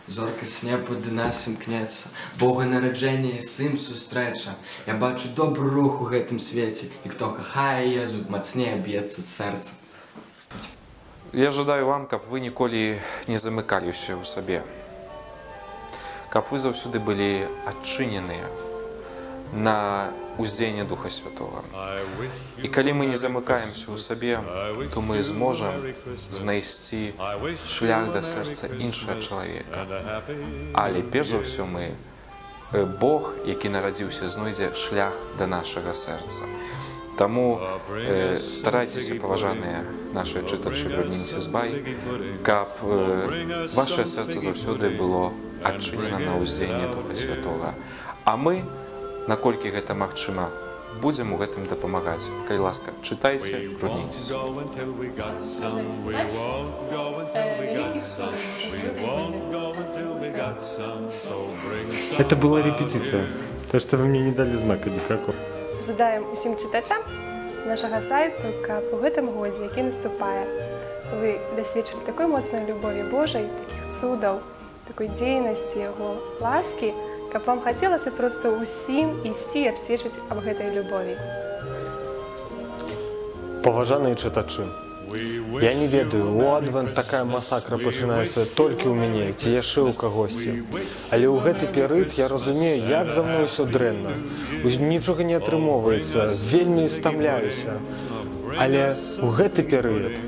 Зорка з неба до нас імкнецца, Бога нараджэння і сын сустрэча. Я бачу добры рух у гэтым свеце, і хто кахае Езу, мацней б'ецца сэрца. Я жадаю вам, каб вы ніколі не замыкаліся ў сабе, каб вы заўсёды былі адчыненыя на ўздзеянне Духа Святого. І калі мы не замыкаемся ў сабе, то мы зможам знайсці шлях да сэрца іншага чалавека. Але перш за ўсё Бог, які нарадзіўся, знойдзе шлях да нашага сэрца. Таму старайцеся, паважаныя нашы чытачы Груднінь Сізбай, каб ваше сэрца заўсёды было адчынена на ўздзеянне Духа Святога. А мы, наколькі гэта магчыма, будзем у гэтым дапамагаць. Калі ласка, чытайце, грудніцеся. Это была репетиция. То, что вы мне не дали знака никакого. Жадаем усім чытачам нашага сайту, каб у гэтым годзе, які наступае, вы дасведчылі такой моцнай любові Божай, такіх цудаў, такой дзейнасці Яго ласкі, каб вам хацелася проста ўсім ісці і абсведчыць аб гэтай любові. Паважаныя чытачы, я не ведаю, у адвент такая масакра пачынаецца толькі ў мяне, ці яшчэ ў кагосьці. Але ў гэты перыяд я разумею, як за мной усё дрэнна. Нічога не атрымоўваецца, вельмі стамляюся. Але ў гэты перыяд,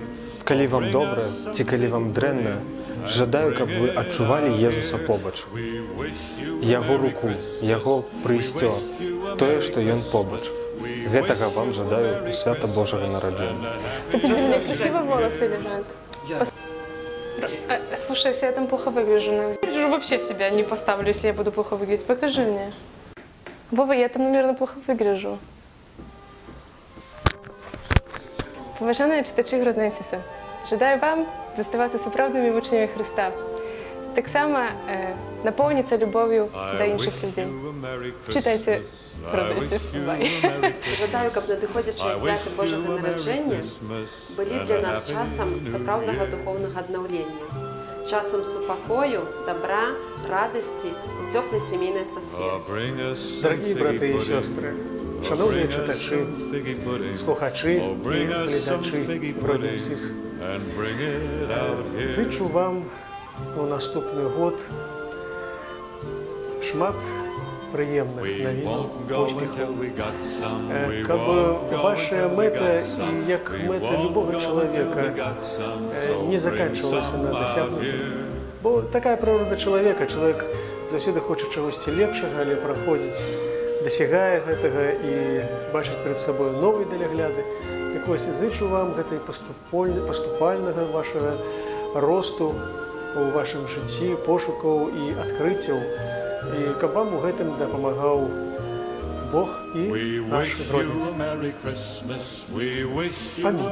калі вам добра, ці калі вам дрэнна, жадаю, каб вы адчувалі Езуса побач. Яго руку, Яго прыйсцё, тое, што Ён побач. Гэтага вам жадаю у свята Божага нараджэння. Подожди, у меня красивые волосы лежат. Слушай, если я там плохо выгляжу, я вообще себя не поставлю, если я буду плохо выглядеть. Покажи мне. Вова, я там, наверное, плохо выгляжу. Поважаныя чытачы Груднінцеса, жадаю вам заставацца сапраўднымі вучнямі Хрыста. Таксама напоўніцца любов'ю да іншых людзей. Чытайце Груднінцес. Жадаю, каб надыходзячыя святы Божага нараджэння былі для нас часам сапраўднага духоўнага аднаўлення, часам супакою, добра, радасці у цёплай сямейнай атмасферы. Дорогие браты і сёстры, шановні читачі, слухачі і глядачі Груднінцес, зичу вам у наступны год шмат прыемных навінаў, поспехаў, каб ваша мэта і як мэта любого чалавека не заканчивалася на дасягнутым. Бо такая прырода чалавека, чалавек заўсёды хоча чагосьці лепшага, але праходзіць, дасягае гэтага і бачыць перад сабой новыя далягляды. Так вось, зычу вам гэтай паступальнага вашага росту у вашым жыцці, пошукаў і адкрыццяў, і каб вам у гэтым дапамагаў Бог і наш Груднінцес. Амінь.